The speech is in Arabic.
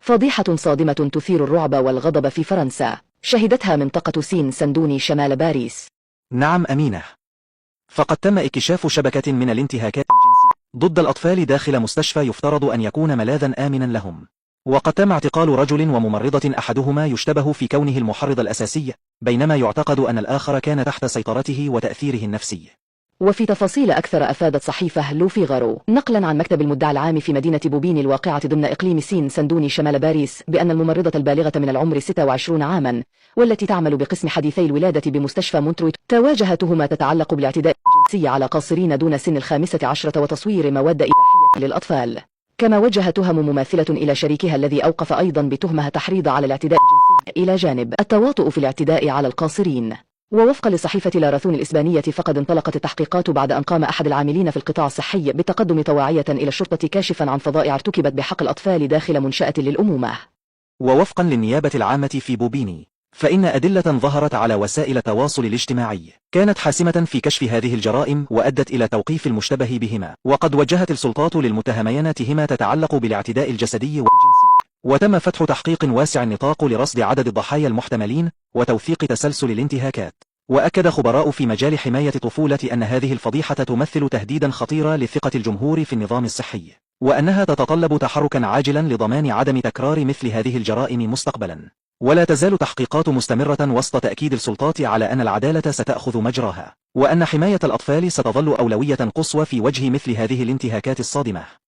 فضيحة صادمة تثير الرعب والغضب في فرنسا، شهدتها منطقة سين سندوني شمال باريس. نعم أمينة، فقد تم اكتشاف شبكة من الانتهاكات الجنسية ضد الأطفال داخل مستشفى يفترض أن يكون ملاذا آمنا لهم، وقد تم اعتقال رجل وممرضة أحدهما يشتبه في كونه المحرض الأساسي، بينما يعتقد أن الآخر كان تحت سيطرته وتأثيره النفسي. وفي تفاصيل أكثر أفادت صحيفة لو فيغارو نقلا عن مكتب المدعي العام في مدينة بوبيني الواقعة ضمن إقليم سين سندوني شمال باريس بأن الممرضة البالغة من العمر 26 عاما والتي تعمل بقسم حديثي الولادة بمستشفى مونترويت تواجه تهمة تتعلق بالاعتداء الجنسي على قاصرين دون سن 15 وتصوير مواد إباحية للأطفال. كما وجه تهم مماثلة إلى شريكها الذي أوقف أيضا بتهمة تحريض على الاعتداء الجنسي إلى جانب التواطؤ في الاعتداء على القاصرين. ووفقا لصحيفة لاراثون الإسبانية فقد انطلقت التحقيقات بعد أن قام أحد العاملين في القطاع الصحي بتقدم طواعية إلى الشرطة كاشفا عن فظائع ارتكبت بحق الأطفال داخل منشأة للأمومة. ووفقا للنيابة العامة في بوبيني فإن أدلة ظهرت على وسائل التواصل الاجتماعي كانت حاسمة في كشف هذه الجرائم وأدت إلى توقيف المشتبه بهما، وقد وجهت السلطات للمتهمين تهمة تتعلق بالاعتداء الجسدي والجنسي، وتم فتح تحقيق واسع النطاق لرصد عدد الضحايا المحتملين وتوثيق تسلسل الانتهاكات. وأكد خبراء في مجال حماية الطفولة أن هذه الفضيحة تمثل تهديدا خطيرا لثقة الجمهور في النظام الصحي، وأنها تتطلب تحركا عاجلا لضمان عدم تكرار مثل هذه الجرائم مستقبلا. ولا تزال تحقيقات مستمرة وسط تأكيد السلطات على أن العدالة ستأخذ مجراها، وأن حماية الأطفال ستظل أولوية قصوى في وجه مثل هذه الانتهاكات الصادمة.